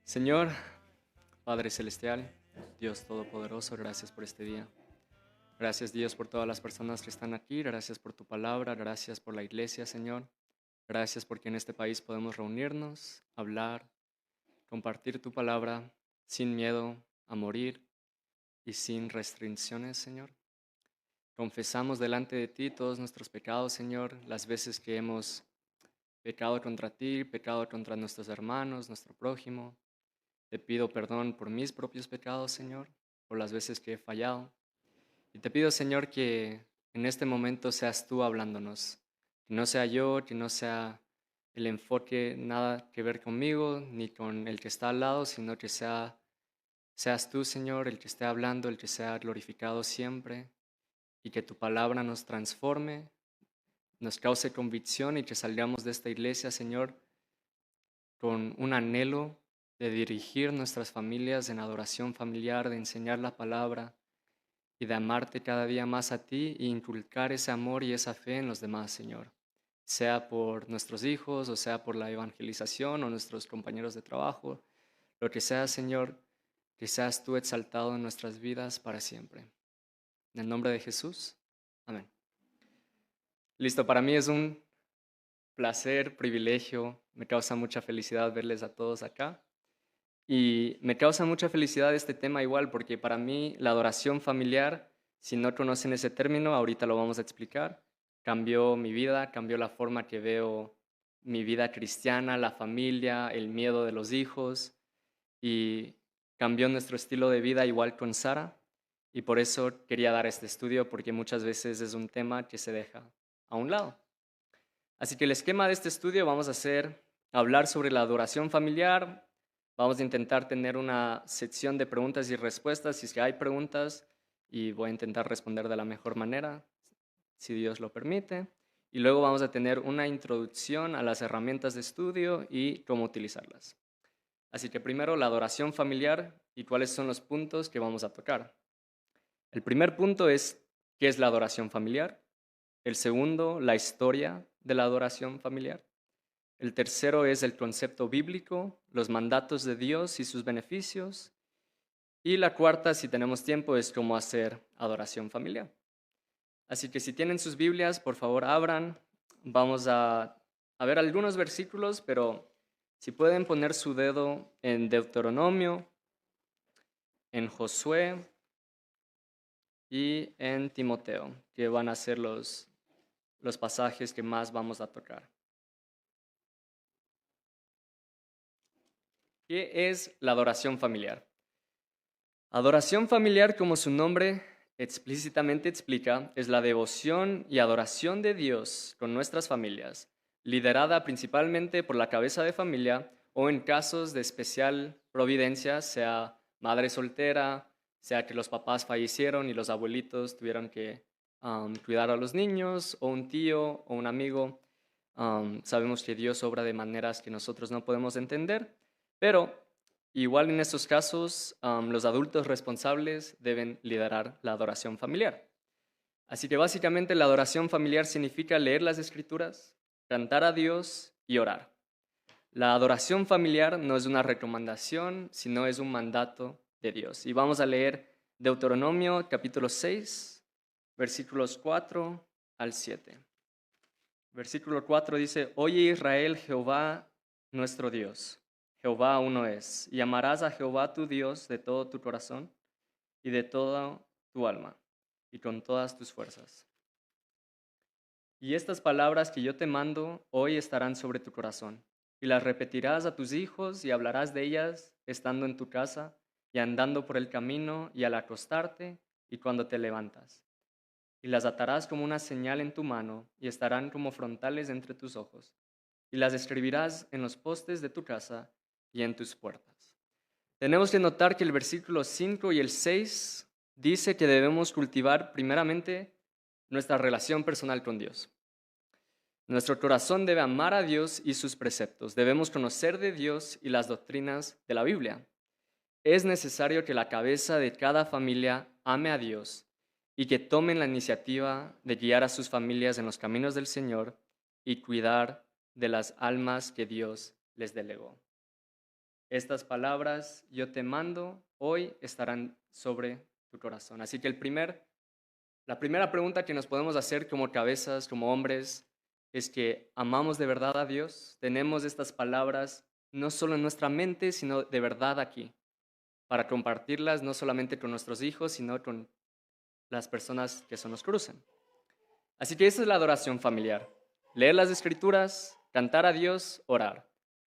Señor, Padre Celestial, Dios Todopoderoso, gracias por este día. Gracias, Dios, por todas las personas que están aquí. Gracias por tu palabra. Gracias por la iglesia, Señor. Gracias porque en este país podemos reunirnos, hablar, compartir tu palabra sin miedo a morir y sin restricciones, Señor. Confesamos delante de ti todos nuestros pecados, Señor, las veces que hemos pecado contra ti, pecado contra nuestros hermanos, nuestro prójimo. Te pido perdón por mis propios pecados, Señor, por las veces que he fallado. Y te pido, Señor, que en este momento seas tú hablándonos. Que no sea yo, que no sea el enfoque nada que ver conmigo, ni con el que está al lado, sino que seas tú, Señor, el que esté hablando, el que sea glorificado siempre. Y que tu palabra nos transforme, nos cause convicción y que salgamos de esta iglesia, Señor, con un anhelo de dirigir nuestras familias en adoración familiar, de enseñar la palabra y de amarte cada día más a ti e inculcar ese amor y esa fe en los demás, Señor. Sea por nuestros hijos, o sea por la evangelización, o nuestros compañeros de trabajo, lo que sea, Señor, que seas tú exaltado en nuestras vidas para siempre. En el nombre de Jesús, amén. Listo, para mí es un placer, privilegio, me causa mucha felicidad verles a todos acá. Y me causa mucha felicidad este tema igual, porque para mí la adoración familiar, si no conocen ese término, ahorita lo vamos a explicar, cambió mi vida, cambió la forma que veo mi vida cristiana, la familia, el miedo de los hijos, y cambió nuestro estilo de vida igual con Sara. Y por eso quería dar este estudio, porque muchas veces es un tema que se deja a un lado. Así que el esquema de este estudio vamos a hacer hablar sobre la adoración familiar. Vamos a intentar tener una sección de preguntas y respuestas, si es que hay preguntas, y voy a intentar responder de la mejor manera, si Dios lo permite. Y luego vamos a tener una introducción a las herramientas de estudio y cómo utilizarlas. Así que primero la adoración familiar y cuáles son los puntos que vamos a tocar. El primer punto es ¿qué es la adoración familiar? El segundo, la historia de la adoración familiar. El tercero es el concepto bíblico, los mandatos de Dios y sus beneficios. Y la cuarta, si tenemos tiempo, es cómo hacer adoración familiar. Así que si tienen sus Biblias, por favor abran. Vamos a ver algunos versículos, pero si pueden poner su dedo en Deuteronomio, en Josué y en Timoteo, que van a ser los pasajes que más vamos a tocar. ¿Qué es la adoración familiar? Adoración familiar, como su nombre explícitamente explica, es la devoción y adoración de Dios con nuestras familias, liderada principalmente por la cabeza de familia o en casos de especial providencia, sea madre soltera, sea que los papás fallecieron y los abuelitos tuvieron que cuidar a los niños, o un tío o un amigo. Sabemos que Dios obra de maneras que nosotros no podemos entender, pero igual en estos casos, los adultos responsables deben liderar la adoración familiar. Así que básicamente la adoración familiar significa leer las escrituras, cantar a Dios y orar. La adoración familiar no es una recomendación, sino es un mandato de Dios. Y vamos a leer Deuteronomio capítulo 6, versículos 4 al 7. Versículo 4 dice, Oye Israel, Jehová nuestro Dios, Jehová uno es, y amarás a Jehová tu Dios de todo tu corazón y de toda tu alma y con todas tus fuerzas. Y estas palabras que yo te mando hoy estarán sobre tu corazón, y las repetirás a tus hijos y hablarás de ellas estando en tu casa y andando por el camino y al acostarte y cuando te levantas. Y las atarás como una señal en tu mano y estarán como frontales entre tus ojos. Y las escribirás en los postes de tu casa y en tus puertas. Tenemos que notar que el versículo 5 y el 6 dice que debemos cultivar primeramente nuestra relación personal con Dios. Nuestro corazón debe amar a Dios y sus preceptos. Debemos conocer de Dios y las doctrinas de la Biblia. Es necesario que la cabeza de cada familia ame a Dios y que tomen la iniciativa de guiar a sus familias en los caminos del Señor y cuidar de las almas que Dios les delegó. Estas palabras yo te mando hoy estarán sobre tu corazón. Así que la primera pregunta que nos podemos hacer como cabezas, como hombres, es que amamos de verdad a Dios. Tenemos estas palabras no solo en nuestra mente, sino de verdad aquí, para compartirlas no solamente con nuestros hijos, sino con las personas que se nos cruzan. Así que esa es la adoración familiar. Leer las escrituras, cantar a Dios, orar.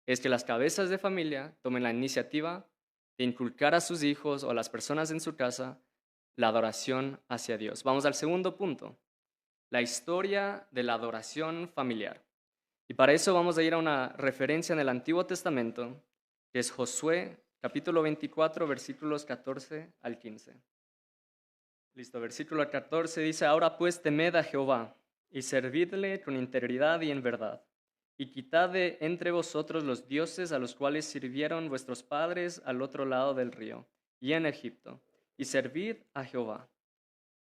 Es que las cabezas de familia tomen la iniciativa de inculcar a sus hijos o a las personas en su casa la adoración hacia Dios. Vamos al segundo punto, la historia de la adoración familiar. Y para eso vamos a ir a una referencia en el Antiguo Testamento, que es Josué, capítulo 24, versículos 14 al 15. Listo, versículo 14 dice, ahora pues temed a Jehová y servidle con integridad y en verdad, y quitad de entre vosotros los dioses a los cuales sirvieron vuestros padres al otro lado del río y en Egipto, y servid a Jehová.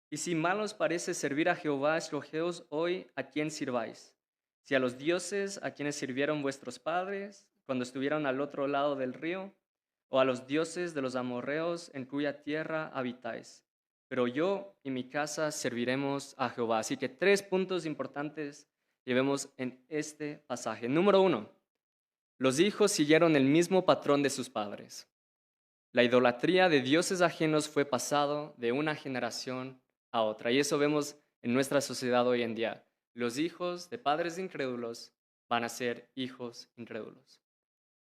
Y si mal os parece servir a Jehová, escogeos hoy a quién sirváis, si a los dioses a quienes sirvieron vuestros padres cuando estuvieron al otro lado del río, o a los dioses de los amorreos en cuya tierra habitáis. Pero yo y mi casa serviremos a Jehová. Así que 3 puntos importantes que vemos en este pasaje. Número 1, los hijos siguieron el mismo patrón de sus padres. La idolatría de dioses ajenos fue pasado de una generación a otra. Y eso vemos en nuestra sociedad hoy en día. Los hijos de padres incrédulos van a ser hijos incrédulos.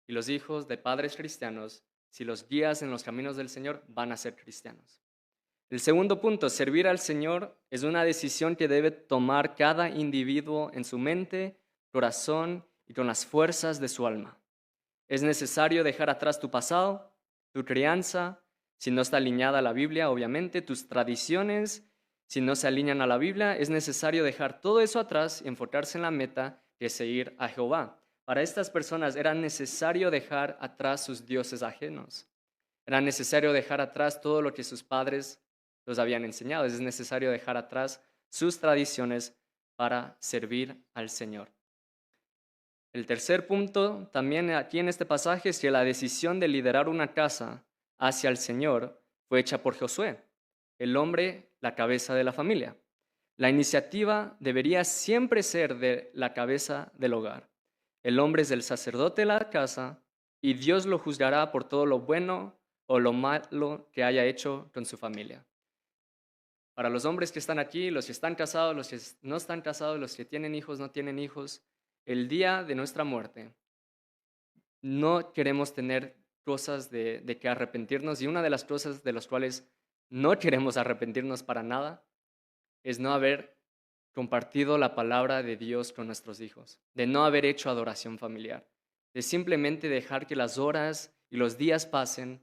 Y los hijos de padres cristianos, si los guías en los caminos del Señor, van a ser cristianos. El segundo punto, servir al Señor es una decisión que debe tomar cada individuo en su mente, corazón y con las fuerzas de su alma. Es necesario dejar atrás tu pasado, tu crianza, si no está alineada a la Biblia, obviamente, tus tradiciones, si no se alinean a la Biblia, es necesario dejar todo eso atrás y enfocarse en la meta que es seguir a Jehová. Para estas personas era necesario dejar atrás sus dioses ajenos. Era necesario dejar atrás todo lo que sus padres los habían enseñado. Es necesario dejar atrás sus tradiciones para servir al Señor. El tercer punto también aquí en este pasaje es que la decisión de liderar una casa hacia el Señor fue hecha por Josué, el hombre, la cabeza de la familia. La iniciativa debería siempre ser de la cabeza del hogar. El hombre es el sacerdote de la casa y Dios lo juzgará por todo lo bueno o lo malo que haya hecho con su familia. Para los hombres que están aquí, los que están casados, los que no están casados, los que tienen hijos, no tienen hijos, el día de nuestra muerte no queremos tener cosas de que arrepentirnos, y una de las cosas de las cuales no queremos arrepentirnos para nada es no haber compartido la palabra de Dios con nuestros hijos, de no haber hecho adoración familiar, de simplemente dejar que las horas y los días pasen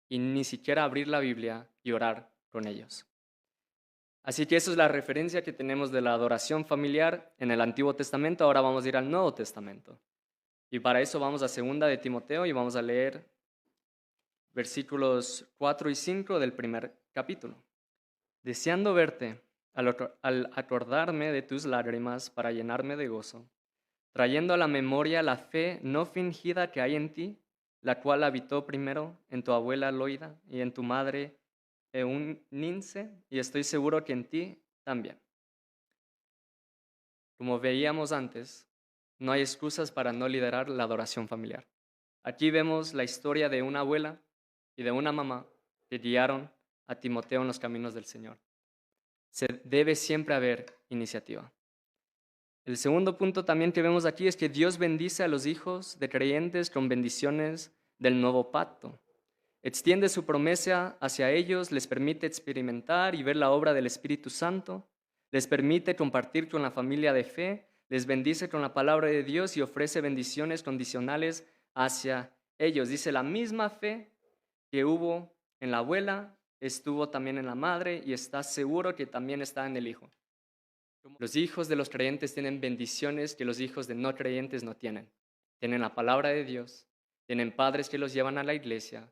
y ni siquiera abrir la Biblia y orar con ellos. Así que esa es la referencia que tenemos de la adoración familiar en el Antiguo Testamento. Ahora vamos a ir al Nuevo Testamento. Y para eso vamos a 2 de Timoteo y vamos a leer versículos 4 y 5 del primer capítulo. Deseando verte, al acordarme de tus lágrimas para llenarme de gozo, trayendo a la memoria la fe no fingida que hay en ti, la cual habitó primero en tu abuela Loida y en tu madre Eunice, y estoy seguro que en ti también. Como veíamos antes, no hay excusas para no liderar la adoración familiar. Aquí vemos la historia de una abuela y de una mamá que guiaron a Timoteo en los caminos del Señor. Se debe siempre haber iniciativa. El segundo punto también que vemos aquí es que Dios bendice a los hijos de creyentes con bendiciones del nuevo pacto. Extiende su promesa hacia ellos, les permite experimentar y ver la obra del Espíritu Santo, les permite compartir con la familia de fe, les bendice con la palabra de Dios y ofrece bendiciones condicionales hacia ellos. Dice, la misma fe que hubo en la abuela estuvo también en la madre y está seguro que también está en el hijo. Los hijos de los creyentes tienen bendiciones que los hijos de no creyentes no tienen. Tienen la palabra de Dios, tienen padres que los llevan a la iglesia,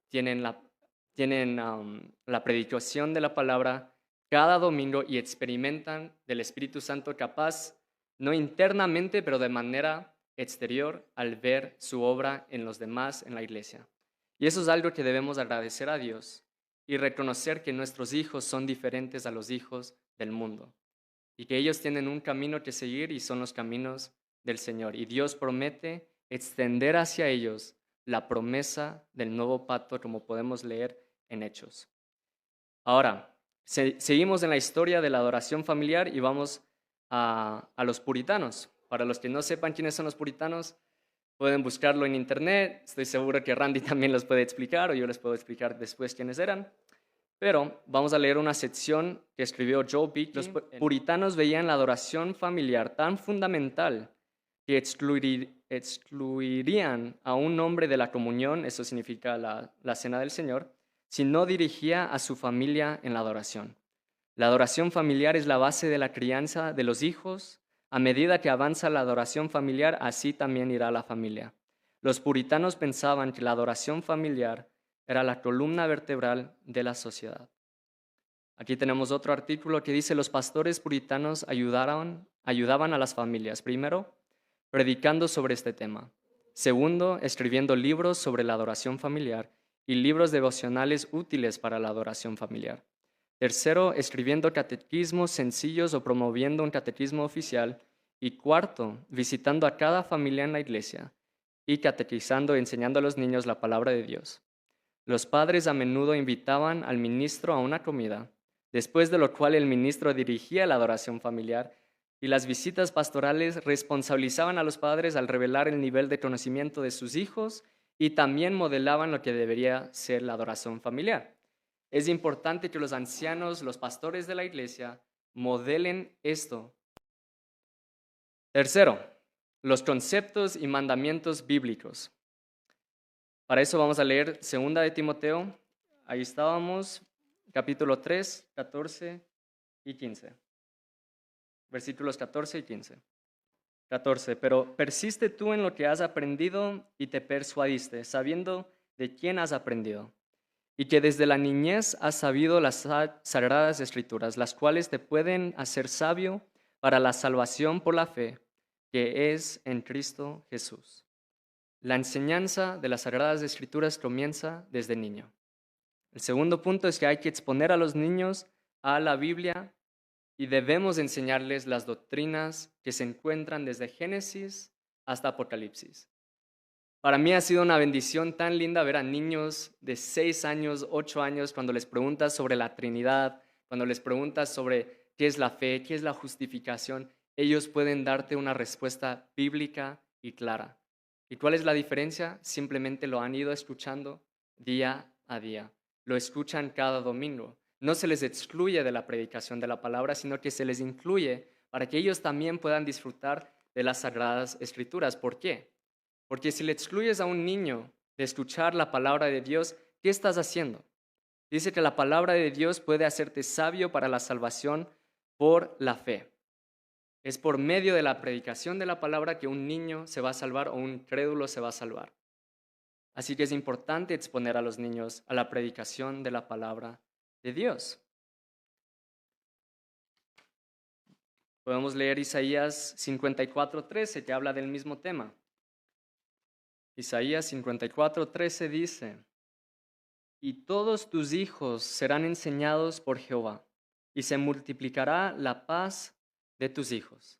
tienen la predicación de la palabra cada domingo y experimentan del Espíritu Santo capaz, no internamente, pero de manera exterior al ver su obra en los demás en la iglesia. Y eso es algo que debemos agradecer a Dios y reconocer que nuestros hijos son diferentes a los hijos del mundo y que ellos tienen un camino que seguir y son los caminos del Señor. Y Dios promete extender hacia ellos la promesa del nuevo pacto, como podemos leer en Hechos. Ahora, seguimos en la historia de la adoración familiar y vamos a los puritanos. Para los que no sepan quiénes son los puritanos, pueden buscarlo en internet. Estoy seguro que Randy también los puede explicar o yo les puedo explicar después quiénes eran. Pero vamos a leer una sección que escribió Joe Beeke. Los puritanos veían la adoración familiar tan fundamental que excluirían a un hombre de la comunión, eso significa la cena del Señor, si no dirigía a su familia en la adoración. La adoración familiar es la base de la crianza de los hijos. A medida que avanza la adoración familiar, así también irá la familia. Los puritanos pensaban que la adoración familiar era la columna vertebral de la sociedad. Aquí tenemos otro artículo que dice: los pastores puritanos ayudaban a las familias. Primero, predicando sobre este tema. Segundo, escribiendo libros sobre la adoración familiar y libros devocionales útiles para la adoración familiar. Tercero, escribiendo catequismos sencillos o promoviendo un catequismo oficial. Y cuarto, visitando a cada familia en la iglesia y catequizando, enseñando a los niños la palabra de Dios. Los padres a menudo invitaban al ministro a una comida, después de lo cual el ministro dirigía la adoración familiar, y las visitas pastorales responsabilizaban a los padres al revelar el nivel de conocimiento de sus hijos y también modelaban lo que debería ser la adoración familiar. Es importante que los ancianos, los pastores de la iglesia, modelen esto. Tercero, los conceptos y mandamientos bíblicos. Para eso vamos a leer 2 de Timoteo. Ahí estábamos, capítulo 3, 14 y 15. Versículos 14 y 15. 14. Pero persiste tú en lo que has aprendido y te persuadiste, sabiendo de quién has aprendido, y que desde la niñez has sabido las sagradas escrituras, las cuales te pueden hacer sabio para la salvación por la fe que es en Cristo Jesús. La enseñanza de las sagradas escrituras comienza desde niño. El segundo punto es que hay que exponer a los niños a la Biblia y debemos enseñarles las doctrinas que se encuentran desde Génesis hasta Apocalipsis. Para mí ha sido una bendición tan linda ver a niños de 6 años, 8 años, cuando les preguntas sobre la Trinidad, cuando les preguntas sobre qué es la fe, qué es la justificación, ellos pueden darte una respuesta bíblica y clara. ¿Y cuál es la diferencia? Simplemente lo han ido escuchando día a día. Lo escuchan cada domingo. No se les excluye de la predicación de la palabra, sino que se les incluye para que ellos también puedan disfrutar de las sagradas escrituras. ¿Por qué? Porque si le excluyes a un niño de escuchar la palabra de Dios, ¿qué estás haciendo? Dice que la palabra de Dios puede hacerte sabio para la salvación por la fe. Es por medio de la predicación de la palabra que un niño se va a salvar o un crédulo se va a salvar. Así que es importante exponer a los niños a la predicación de la palabra de Dios. Podemos leer Isaías 54:13, que habla del mismo tema. Isaías 54:13 dice: y todos tus hijos serán enseñados por Jehová, y se multiplicará la paz de tus hijos.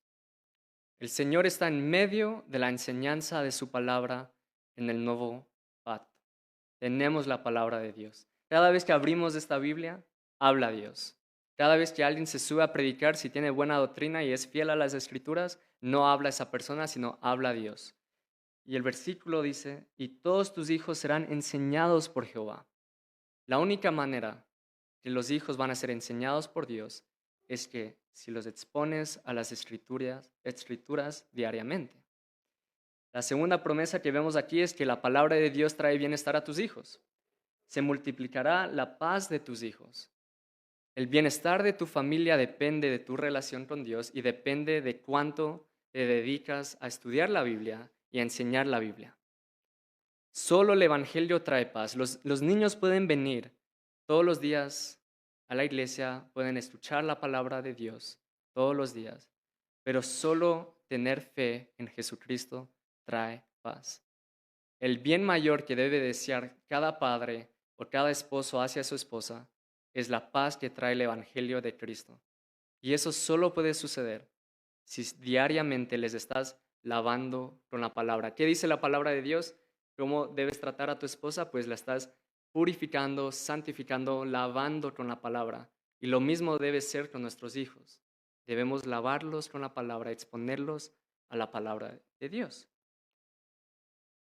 El Señor está en medio de la enseñanza de su palabra en el nuevo pacto. Tenemos la palabra de Dios. Cada vez que abrimos esta Biblia, habla Dios. Cada vez que alguien se sube a predicar, si tiene buena doctrina y es fiel a las Escrituras, no habla esa persona, sino habla Dios. Y el versículo dice: y todos tus hijos serán enseñados por Jehová. La única manera que los hijos van a ser enseñados por Dios es que si los expones a las escrituras diariamente. La segunda promesa que vemos aquí es que la palabra de Dios trae bienestar a tus hijos. Se multiplicará la paz de tus hijos. El bienestar de tu familia depende de tu relación con Dios y depende de cuánto te dedicas a estudiar la Biblia y a enseñar la Biblia. Solo el Evangelio trae paz. Los niños pueden venir todos los días a la iglesia, pueden escuchar la palabra de Dios todos los días, pero solo tener fe en Jesucristo trae paz. El bien mayor que debe desear cada padre o cada esposo hacia su esposa es la paz que trae el Evangelio de Cristo. Y eso solo puede suceder si diariamente les estás lavando con la palabra. ¿Qué dice la palabra de Dios? ¿Cómo debes tratar a tu esposa? Pues la estás purificando, santificando, lavando con la palabra. Y lo mismo debe ser con nuestros hijos. Debemos lavarlos con la palabra, exponerlos a la palabra de Dios.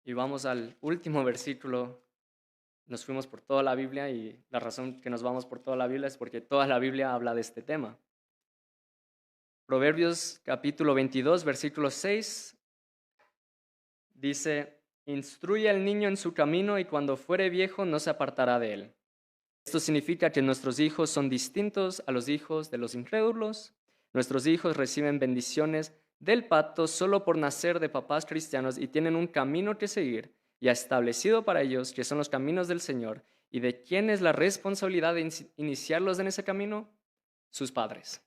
Y vamos al último versículo. Nos fuimos por toda la Biblia y la razón que nos vamos por toda la Biblia es porque toda la Biblia habla de este tema. Proverbios capítulo 22, versículo 6 dice, instruye al niño en su camino y cuando fuere viejo no se apartará de él. Esto significa que nuestros hijos son distintos a los hijos de los incrédulos. Nuestros hijos reciben bendiciones del pacto solo por nacer de papás cristianos y tienen un camino que seguir ya establecido para ellos, que son los caminos del Señor. ¿Y de quién es la responsabilidad de iniciarlos en ese camino? Sus padres.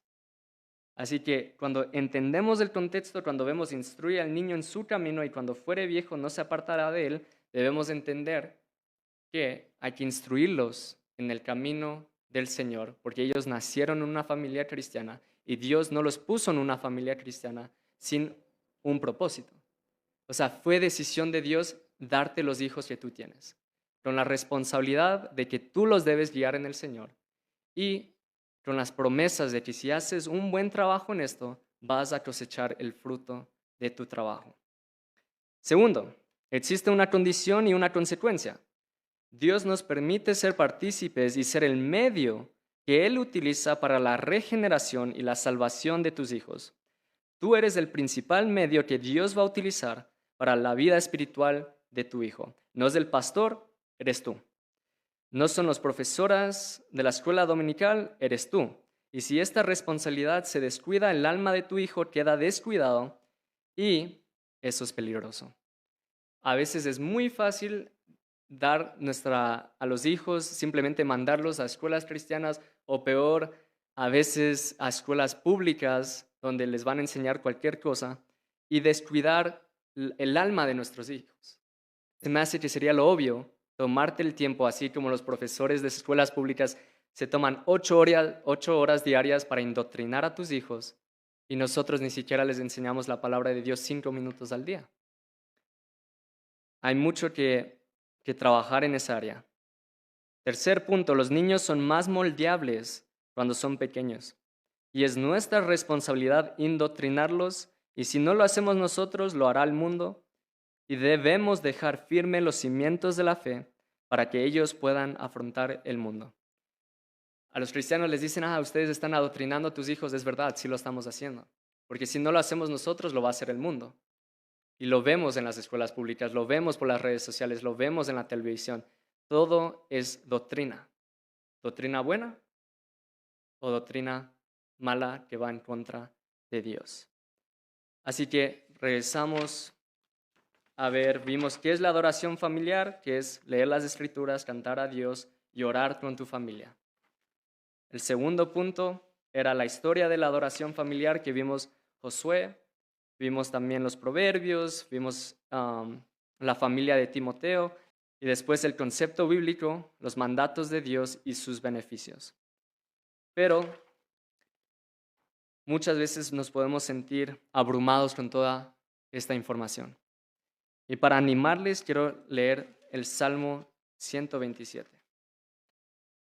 Así que cuando entendemos el contexto, cuando vemos instruye al niño en su camino y cuando fuere viejo no se apartará de él, debemos entender que hay que instruirlos en el camino del Señor, porque ellos nacieron en una familia cristiana y Dios no los puso en una familia cristiana sin un propósito. O sea, fue decisión de Dios darte los hijos que tú tienes, con la responsabilidad de que tú los debes guiar en el Señor y con las promesas de que si haces un buen trabajo en esto, vas a cosechar el fruto de tu trabajo. Segundo, existe una condición y una consecuencia. Dios nos permite ser partícipes y ser el medio que Él utiliza para la regeneración y la salvación de tus hijos. Tú eres el principal medio que Dios va a utilizar para la vida espiritual de tu hijo. No es el pastor, eres tú. No son las profesoras de la escuela dominical, eres tú. Y si esta responsabilidad se descuida, el alma de tu hijo queda descuidado y eso es peligroso. A veces es muy fácil dar a los hijos, simplemente mandarlos a escuelas cristianas o peor, a veces a escuelas públicas donde les van a enseñar cualquier cosa y descuidar el alma de nuestros hijos. Se me hace que sería lo obvio tomarte el tiempo, así como los profesores de escuelas públicas se toman 8 horas diarias para indoctrinar a tus hijos y nosotros ni siquiera les enseñamos la palabra de Dios 5 minutos al día. Hay mucho que trabajar en esa área. Tercer punto, los niños son más moldeables cuando son pequeños y es nuestra responsabilidad indoctrinarlos y si no lo hacemos nosotros, lo hará el mundo y debemos dejar firmes los cimientos de la fe para que ellos puedan afrontar el mundo. A los cristianos les dicen, ustedes están adoctrinando a tus hijos, es verdad, sí lo estamos haciendo, porque si no lo hacemos nosotros, lo va a hacer el mundo. Y lo vemos en las escuelas públicas, lo vemos por las redes sociales, lo vemos en la televisión. Todo es doctrina. ¿Doctrina buena o doctrina mala que va en contra de Dios? Así que regresamos a ver, vimos qué es la adoración familiar, que es leer las escrituras, cantar a Dios y orar con tu familia. El segundo punto era la historia de la adoración familiar que vimos Josué. Vimos también los proverbios, vimos la familia de Timoteo y después el concepto bíblico, los mandatos de Dios y sus beneficios. Pero muchas veces nos podemos sentir abrumados con toda esta información. Y para animarles quiero leer el Salmo 127.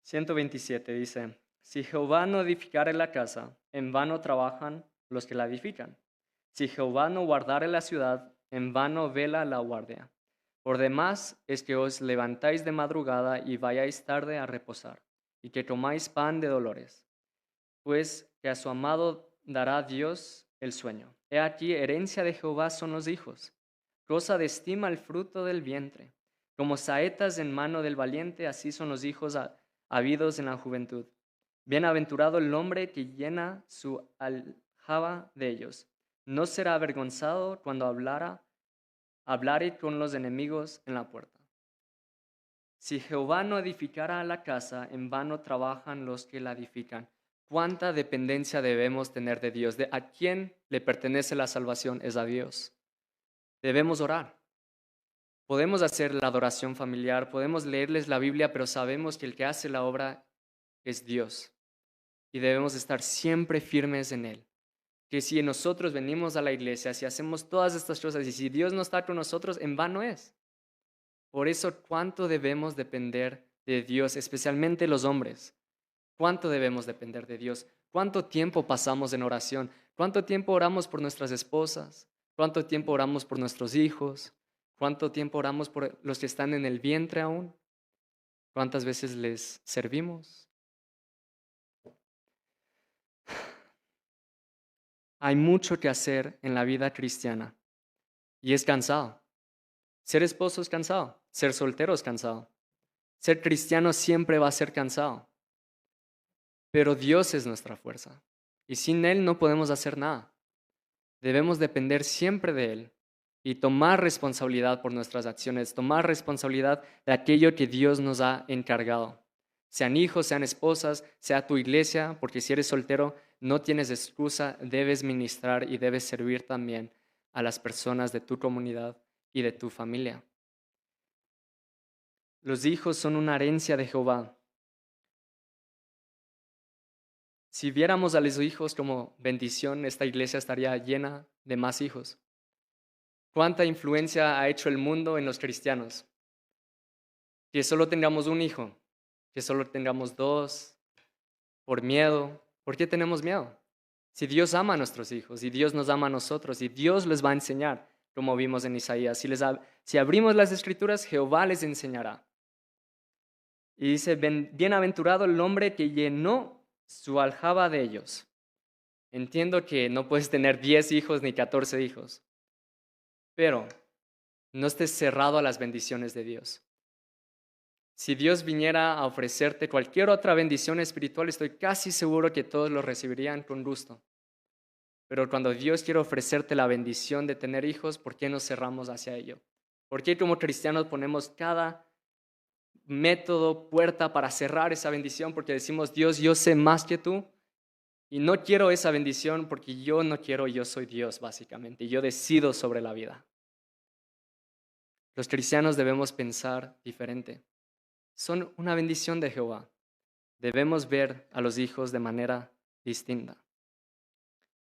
127 dice, si Jehová no edificare la casa, en vano trabajan los que la edifican. Si Jehová no guardare la ciudad, en vano vela la guardia. Por demás es que os levantáis de madrugada y vayáis tarde a reposar, y que comáis pan de dolores, pues que a su amado dará Dios el sueño. He aquí, herencia de Jehová son los hijos, cosa de estima el fruto del vientre. Como saetas en mano del valiente, así son los hijos habidos en la juventud. Bienaventurado el hombre que llena su aljaba de ellos. No será avergonzado cuando hablare con los enemigos en la puerta. Si Jehová no edificara la casa, en vano trabajan los que la edifican. ¿Cuánta dependencia debemos tener de Dios? ¿A quién le pertenece la salvación? Es a Dios. debemos orar. Podemos hacer la adoración familiar, podemos leerles la Biblia, pero sabemos que el que hace la obra es Dios y debemos estar siempre firmes en Él. Que si nosotros venimos a la iglesia, si hacemos todas estas cosas y si Dios no está con nosotros, en vano es. Por eso, ¿cuánto debemos depender de Dios, especialmente los hombres? ¿Cuánto debemos depender de Dios? ¿Cuánto tiempo pasamos en oración? ¿Cuánto tiempo oramos por nuestras esposas? ¿Cuánto tiempo oramos por nuestros hijos? ¿Cuánto tiempo oramos por los que están en el vientre aún? ¿Cuántas veces les servimos? Hay mucho que hacer en la vida cristiana y es cansado. Ser esposo es cansado, ser soltero es cansado. Ser cristiano siempre va a ser cansado. Pero Dios es nuestra fuerza y sin Él no podemos hacer nada. Debemos depender siempre de Él y tomar responsabilidad por nuestras acciones, tomar responsabilidad de aquello que Dios nos ha encargado. Sean hijos, sean esposas, sea tu iglesia, porque si eres soltero no tienes excusa, debes ministrar y debes servir también a las personas de tu comunidad y de tu familia. Los hijos son una herencia de Jehová. Si viéramos a los hijos como bendición, esta iglesia estaría llena de más hijos. ¿Cuánta influencia ha hecho el mundo en los cristianos? Que solo tengamos un hijo, que solo tengamos dos, por miedo. ¿Por qué tenemos miedo? Si Dios ama a nuestros hijos y Dios nos ama a nosotros y Dios les va a enseñar, como vimos en Isaías. Si abrimos las escrituras, Jehová les enseñará. Y dice, bienaventurado el hombre que llenó su aljaba de ellos. Entiendo que no puedes tener 10 hijos ni 14 hijos, pero no estés cerrado a las bendiciones de Dios. Si Dios viniera a ofrecerte cualquier otra bendición espiritual, estoy casi seguro que todos lo recibirían con gusto. Pero cuando Dios quiere ofrecerte la bendición de tener hijos, ¿por qué nos cerramos hacia ello? ¿Por qué como cristianos ponemos cada método, puerta para cerrar esa bendición? Porque decimos, Dios, yo sé más que tú y no quiero esa bendición porque yo no quiero, yo soy Dios básicamente, y yo decido sobre la vida. Los cristianos debemos pensar diferente. Son una bendición de Jehová. Debemos ver a los hijos de manera distinta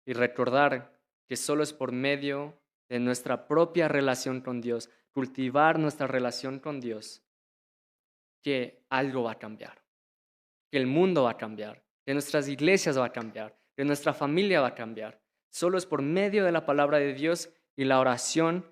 y recordar que solo es por medio de nuestra propia relación con Dios, cultivar nuestra relación con Dios, que algo va a cambiar, que el mundo va a cambiar, que nuestras iglesias va a cambiar, que nuestra familia va a cambiar. Solo es por medio de la palabra de Dios y la oración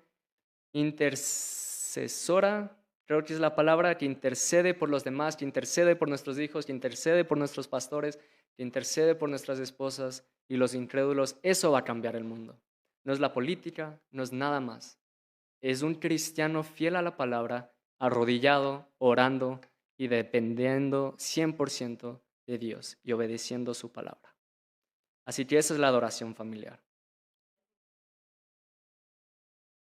intercesora, creo que es la palabra, que intercede por los demás, que intercede por nuestros hijos, que intercede por nuestros pastores, que intercede por nuestras esposas y los incrédulos. Eso va a cambiar el mundo. No es la política, no es nada más. Es un cristiano fiel a la palabra, arrodillado, orando y dependiendo 100% de Dios y obedeciendo su palabra. Así que esa es la adoración familiar.